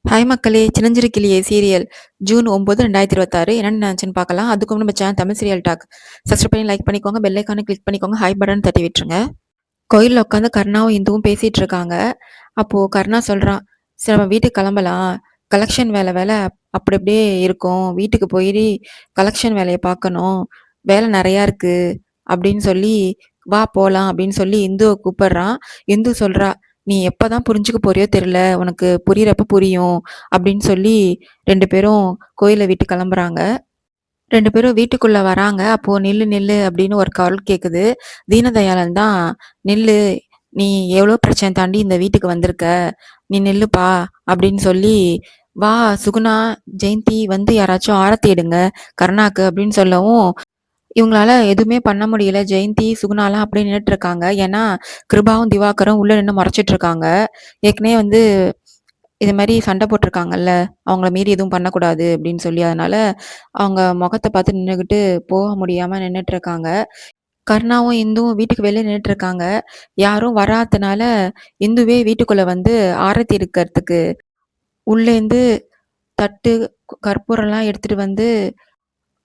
Hi மக்களே! சின்னஞ்சிறு கிளியே சீரியல் ஜூன் 9, 2026 என்னென்ன நடந்துச்சுன்னு பார்க்கலாம். அதுக்கு முன்னாடி நம்ம channel Tamil serial talk subscribe பண்ணி லைக் பண்ணிக்கோங்க. பெல் ஐகானை கிளிக் பண்ணிக்கோங்க. ஹாய் பட்டன் தட்டி விட்டுருங்க. கோயில்ல உட்காந்து கருணாவும் இந்துவும் பேசிட்டு இருக்காங்க. அப்போ கருணா சொல்றான், "சரி நம்ம வீட்டுக்கு கிளம்பலாம். கலெக்ஷன் வேலை அப்படி அப்படியே இருக்கும். வீட்டுக்கு போய் கலெக்ஷன் வேலைய பார்க்கணும். வேலை நெறையா இருக்கு." அப்படின்னு சொல்லி, "வா போலாம்." அப்படின்னு சொல்லி இந்துவ கூப்பிடுறான். இந்து சொல்றா, "நீ எப்பதான் புரிஞ்சுக்க போறியோ தெரியல. உனக்கு புரியிறப்ப புரியும்." அப்படின்னு சொல்லி 2 பேரும் கோயில விட்டு கிளம்புறாங்க. 2 பேரும் வீட்டுக்குள்ள வராங்க. அப்போ "நில்லு, நில்லு" அப்படின்னு ஒரு குரல் கேட்குது. தீனதயாளன் தான், "நில்லு, நீ எவ்வளோ பிரச்சனை தாண்டி இந்த வீட்டுக்கு வந்திருக்க. நீ நில்லுப்பா" அப்படின்னு சொல்லி, "வா சுகுணா, ஜெயந்தி வந்து யாராச்சும் ஆரத்தி எடுங்க கருணாக்கு" அப்படின்னு சொல்லவும், இவங்களால எதுவுமே பண்ண முடியல. ஜெயந்தி, சுகுணாலாம் அப்படியே நின்னுட்டு இருக்காங்க. ஏன்னா, கிருபாவும், திவாகரும் உள்ள நின்னு மொறச்சிட்டு இருக்காங்க. ஏற்கனவே வந்து இது மாரி சண்டை போட்டுருக்காங்கல்ல, அவங்கள மீறி எதுவும் பண்ணக்கூடாது அப்படின்னு சொல்லி. அதனால அவங்க முகத்த பார்த்து நின்னுகிட்டு போக முடியாம நின்னுட்டுருக்காங்க. கருணாவும், இந்துவும் வீட்டுக்கு வெளிய நின்னுட்டுருக்காங்க. யாரும் வராதனால இந்துவே வீட்டுக்குள்ள வந்து ஆரத்தி எடுக்கறதுக்கு உள்ளேருந்து தட்டு, கற்பூரம்லாம் எடுத்துட்டு வந்து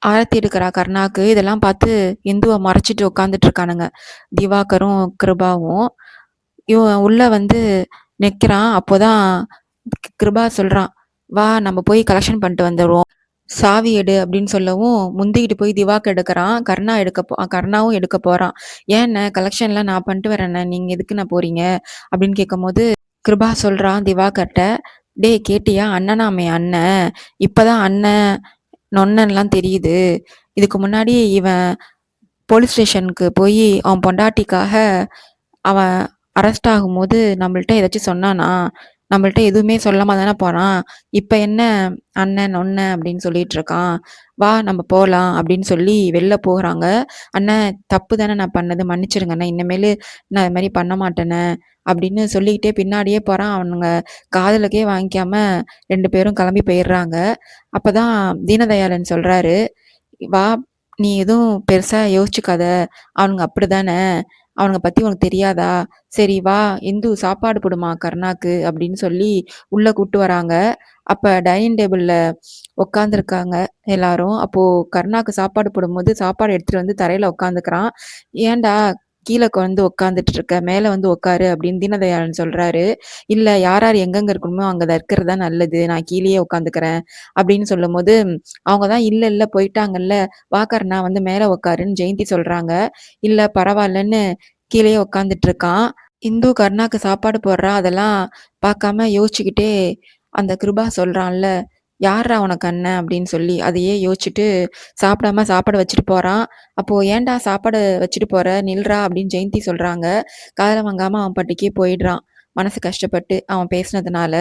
ஆரத்தி எடுக்கிறா கருணாக்கு. இதெல்லாம் பார்த்து இந்துவ மறைச்சிட்டு உட்காந்துட்டுருக்கானுங்க. திவாகரும், கிருபாவும். இவன் உள்ள வந்து நிக்கிறான். அப்போதான் கிருபா சொல்றான், "வா நம்ம போய் கலெக்ஷன் பண்ணிட்டு வந்துருவோம். சாவி எடு" அப்படின்னு சொல்லவும், முந்திக்கிட்டு போய் திவாகர் எடுக்குறான். கருணாவும் எடுக்க போறான். "ஏண்ணே கலெக்ஷன்லாம் நான் பண்ணிட்டு வரேண்ணே. நீங்க எதுக்குண்ணே போறீங்க?" அப்படின்னு கேட்கும்போது, கிருபா சொல்றான் திவாகர்ட்ட, "டேய் கேட்டியா? அண்ணனாமே அண்ணன். இப்பதான் அண்ணன், நொண்ணன்லாம் தெரியுது. இதுக்கு முன்னாடி இவன் போலீஸ் ஸ்டேஷனுக்கு போயி அவன் பொண்டாட்டிக்காக அவன் அரெஸ்ட் ஆகும்போது நம்மள்ட்ட ஏதாச்சும் சொன்னானா? நம்மள்ட்ட எதுவுமே சொல்லாம தானே போனான். இப்ப என்ன அண்ணன், நொண்ணன் அப்படின்னு சொல்லிட்டு இருக்கான். வா நம்ம போலாம் அப்படின்னு சொல்லி வெளில போறாங்க. "அண்ணன் தப்பு தானே நான் பண்ணது. மன்னிச்சிடுங்க அண்ணன். இனிமேலு நான் இது மாரி பண்ண மாட்டேண்ணே" அப்படின்னு சொல்லிக்கிட்டே பின்னாடியே போறான். அவனுங்க காதுலக்கே வாங்கிக்காம 2 பேரும் கிளம்பி போயிடுறாங்க. அப்பதான் தீனதயாளன் சொல்றாரு, "வா, நீ எதுவும் பெருசா யோசிச்சுக்காத. அவனுங்க அப்படிதானே. அவனுங்க பத்தி உனக்கு தெரியாதா? சரி வா, இந்து சாப்பாடு போடுமா கருணாக்கு" அப்படின்னு சொல்லி உள்ள கூட்டு வராங்க. அப்ப டைனிங் டேபிள்ல உட்காந்துருக்காங்க எல்லாரும். அப்போ கருணாக்கு சாப்பாடு போடும்போது சாப்பாடு எடுத்துட்டு வந்து தரையில உட்காந்துக்கிறான். "ஏன்டா கீழ வந்து உட்காந்துட்டு இருக்க? மேல வந்து உட்காரு" அப்படின்னு தீனதயாளன் சொல்றாரு. "இல்ல, யார் யார் எங்கெங்க இருக்கணுமோ அங்க இருக்கிறது தான் நல்லது. நான் கீழயே உட்காந்துக்கிறேன்" அப்படின்னு சொல்லும்போது, அவங்க தான் "இல்ல, இல்ல போயிட்டாங்கல்ல. வா கருணா வந்து மேல உட்காருன்னு" ஜெயந்தி சொல்றாங்க. இல்ல பரவாயில்லன்னு கீழயே உட்காந்துட்டு இருக்கான். இந்து கருணாக்கு சாப்பாடு போடுறா. அதெல்லாம் பார்க்காம யோசிச்சுக்கிட்டே அந்த கிருபா சொல்றான்ல, "யார்றா உனக்கு அண்ணன்?" அப்படின்னு சொல்லி. அதையே யோசிச்சுட்டு சாப்பிடாம சாப்பாட வச்சுட்டு போறான். அப்போ "ஏன்டா சாப்பாடு வச்சுட்டு போற? நில்றா" அப்படின்னு ஜெயந்தி சொல்றாங்க. காதுல வாங்காம அவன் பாட்டுக்கே போயிடுறான். மனசு கஷ்டப்பட்டு அவன் பேசினதுனால.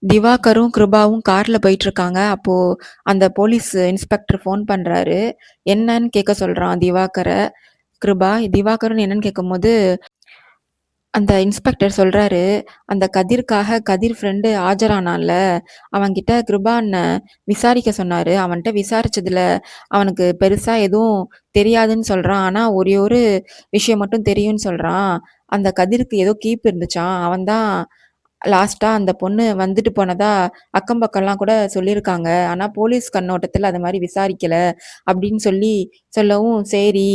திவாகரும், கிருபாவும் கார்ல போயிட்டுருக்காங்க. அப்போ அந்த போலீஸ் இன்ஸ்பெக்டர் ஃபோன் பண்றாரு. என்னன்னு கேட்க சொல்றான் திவாகர. கிருபா திவாகர்ன்னு என்னன்னு கேட்கும்போது, அந்த இன்ஸ்பெக்டர் சொல்றாரு, "அந்த கதிர்க்காக கதிர் ஃப்ரெண்டு ஆஜரானான்ல, அவன்கிட்ட கிருபா அண்ணன் விசாரிக்க சொன்னாரு. அவன்ட்ட விசாரிச்சதுல அவனுக்கு பெருசா எதுவும் தெரியாதுன்னு சொல்றான். ஆனா ஒரே ஒரு விஷயம் மட்டும் தெரியும்னு சொல்றான். அந்த கதிருக்கு ஏதோ கீப் இருந்துச்சாம். அவன் தான் லாஸ்ட்டா அந்த பொண்ணு வந்துட்டு போனதா அக்கம் பக்கம்லாம் கூட சொல்லியிருக்காங்க. ஆனா போலீஸ் கண்ணோட்டத்துல அது மாரி விசாரிக்கல" அப்படின்னு சொல்லி சொல்லவும், "சரி"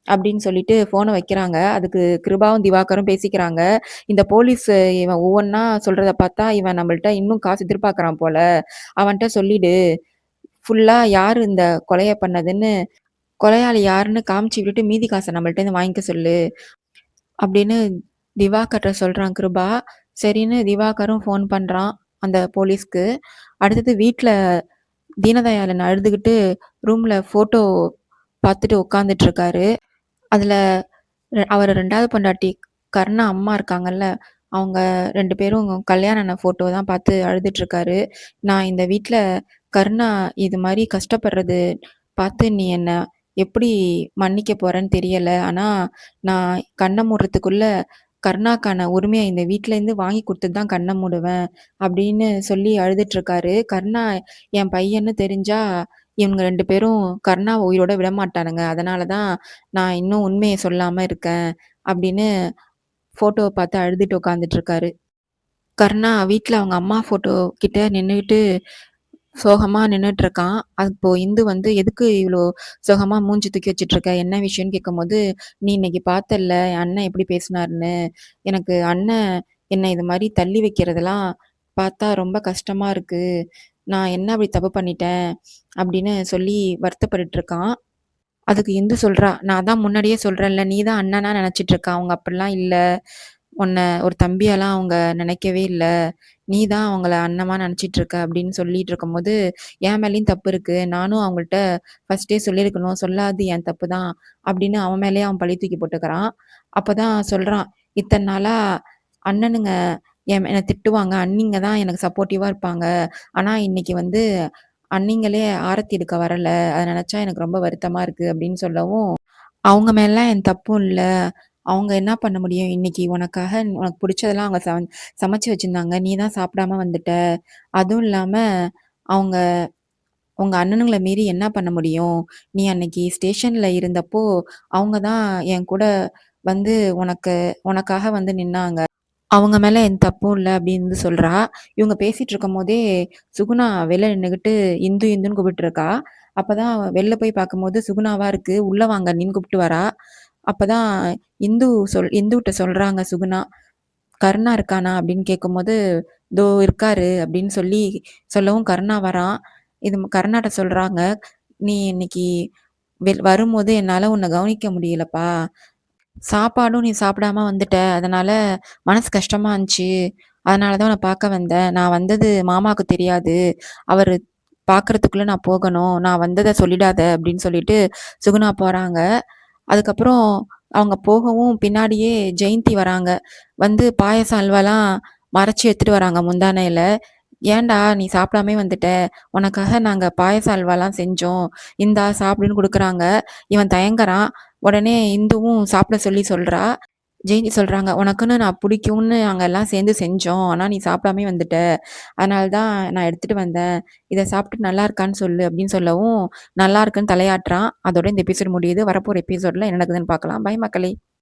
அப்படின்னு சொல்லிட்டு ஃபோன வைக்கிறாங்க. அதுக்கு கிருபாவும், திவாகரும் பேசிக்கிறாங்க. "இந்த போலீஸ் இவன் ஒவ்வொன்னா சொல்றத பார்த்தா, இவன் நம்மள்ட்ட இன்னும் காசு எதிர்பார்க்குறான் போல. அவன்ட்ட சொல்லிடு. ஃபுல்லா யாரு இந்த கொலைய பண்ணதுன்னு, கொலையாளி யாருன்னு காமிச்சு விட்டுட்டு மீதி காச நம்மள்ட்டேருந்து வாங்கிக்க சொல்லு" அப்படின்னு திவாகர்ட்ட சொல்றான் கிருபா. சரின்னு திவாகரும் ஃபோன் பண்றான் அந்த போலீஸ்க்கு. அடுத்தது வீட்ல தீனதயாளன் அழுதுகிட்டு ரூம்ல ஃபோட்டோ பார்த்துட்டு உட்காந்துட்டு இருக்காரு. அதுல அவரு 2வது பொண்டாட்டி கருணா அம்மா இருக்காங்கல்ல, அவங்க 2 பேரும் கல்யாணம் ஆன ஃபோட்டோ தான் பார்த்து அழுதுட்டுருக்காரு. "நான் இந்த வீட்ல கருணா இது மாரி கஷ்டப்படுறது பார்த்து நீ என்ன எப்படி மன்னிக்க போறன்னு தெரியல. ஆனா நான் கண்ண மூடுறதுக்குள்ள கருணாக்கான உரிமைய இந்த வீட்லேருந்து வாங்கி குடுத்துட்டு தான் கண்ண மூடுவேன்" அப்படின்னு சொல்லி அழுதுட்டுருக்காரு. கருணா என் பையன்னு தெரிஞ்சா இவனுங்க 2 பேரும் கருணாவ உயிரோட விடமாட்டானுங்க. அதனால தான் நான் இன்னும் உண்மைய சொல்லாம இருக்கேன் அப்படின்னு ஃபோட்டோவ பார்த்து அழுதுட்டு உட்காந்துட்டு இருக்காரு. கருணா வீட்ல அவங்க அம்மா ஃபோட்டோ கிட்ட நின்னுகிட்டு சோகமா நின்னுட்டுருக்கான். அப்போ இந்து வந்து, "எதுக்கு இவ்ளோ சோகமா மூஞ்சி தூக்கி வச்சுட்டுருக்க? என்ன விஷயம்ன்னு?" கேட்கும்போது, "நீ இன்னைக்கு பார்த்தல்ல என் அண்ணன் எப்படி பேசினாருன்னு. எனக்கு அண்ணன் என்ன இது மாரி தள்ளி வைக்கிறதெல்லாம் பார்த்தா ரொம்ப கஷ்டமா இருக்கு. நான் என்ன அப்படி தப்பு பண்ணிட்டேன்?" அப்படின்னு சொல்லி வருத்தப்பட்டுட்டுருக்கான். அதுக்கு இந்து சொல்றா, "நான் தான் முன்னாடியே சொல்றேன்ல, நீ தான் அண்ணனா நெனச்சுட்டு இருக்க. அவங்க அப்படிலாம் இல்ல. உன்ன ஒரு தம்பியாலாம் அவங்க நெனைக்கவே இல்ல. நீ தான் அவங்கள அண்ணமா நெனச்சிட்டு இருக்க." அப்படின்னு சொல்லிட்டு இருக்கும்போது, "என் மேலயும் தப்பு இருக்கு. நானும் அவங்கள்ட்ட ஃபர்ஸ்ட்டே சொல்லியிருக்கணும். சொல்லாதது என் தப்பு தான்." அப்படின்னு அவன் மேலயே அவன் பழி தூக்கி போட்டுக்கிறான். அப்பதான் சொல்றான், "இத்தன நாளா அண்ணனுங்க என்ன திட்டுவாங்க. அண்ணிங்க தான் எனக்கு சப்போர்ட்டிவா இருப்பாங்க. ஆனா இன்னைக்கு வந்து அண்ணிங்களே ஆரத்தி எடுக்க வரல. அத நெனச்சா எனக்கு ரொம்ப வருத்தமா இருக்கு." அப்படின்னு சொல்லவும், "அவங்க மேலலாம் எந்த தப்பும் இல்ல. அவங்க என்ன பண்ண முடியும்? இன்னைக்கு உனக்காக உனக்கு புடிச்சதெல்லாம் அவங்க சமைச்சு வச்சிருந்தாங்க. நீ தான் சாப்பிடாம வந்துட்ட. அதுவும் இல்லாம அவங்க உங்க அண்ணனுங்கள மீறி என்ன பண்ண முடியும்? நீ அன்னைக்கு ஸ்டேஷன்ல இருந்தப்போ, அவங்க தான் என் கூட வந்து உனக்காக வந்து நின்னாங்க. அவங்க மேல எந்த தப்பும் இல்ல." அப்படின்னு சொல்றா. இவங்க பேசிட்டு இருக்கும்போதே, சுகுணா வெளில நின்னுகிட்டு இந்து இந்துன்னு கூப்பிட்டுருக்கா. அப்பதான் வெளில போய் பார்க்கும்போது சுகுணாவா இருக்கு. "உள்ள வாங்க அண்ணின்னு" கூப்பிட்டு வரா. அப்பதான் இந்துட்ட சொல்றாங்க சுகுணா. "கருணா இருக்கானா?" அப்படின்னு கேட்கும்போது, "இதோ இருக்காரு" அப்படின்னு சொல்லவும் கருணா வரான். இது கருணாட்ட சொல்றாங்க, "நீ இன்னைக்கு வரும்போது என்னால உன்ன கவனிக்க முடியலப்பா. சாப்பாடும் நீ சாப்பிடாம வந்துட்ட. அதனால மனசு கஷ்டமா இருந்துச்சு. அதனால தான் உன்ன பார்க்க வந்தேன். நான் வந்தது மாமாவுக்கு தெரியாது. அவரு பார்க்கறதுக்குள்ள நான் போகணும். நான் வந்தத சொல்லிடாத" அப்படின்னு சொல்லிட்டு சுகுணா போறாங்க. அதுக்கப்புறம் அவங்க போகவும் பின்னாடியே ஜெயந்தி வராங்க. வந்து பாயாசம், அல்வாலாம் மறைச்சு எடுத்துட்டு வராங்க முந்தானையில. "ஏன்டா நீ சாப்பிடாமயே வந்துட்ட? உனக்காக நாங்க பாயாசம், அல்வாலாம் செஞ்சோம். இந்தா சாப்பிடுன்னு" குடுக்குறாங்க. இவன் தயங்குறான். உடனே இந்துவும் சாப்பிட சொல்றா. ஜெயந்தி சொல்றாங்க, "உனக்குன்னு நான் புடிக்கும்னு நாங்க எல்லாம் சேர்ந்து செஞ்சோம். ஆனா நீ சாப்பிடாமயே வந்துட்ட. அதனால தான் நான் எடுத்துட்டு வந்தேன். இத சாப்பிட்டு நல்லா இருக்கான்னு சொல்லு" அப்படின்னு சொல்லவும், நல்லா இருக்குன்னு தலையாட்டுறான். அதோட இந்த எபிசோட் முடியுது. வரப்போற எபிசோட்ல என்ன நடக்குதுன்னு பார்க்கலாம். பாய் மக்களே!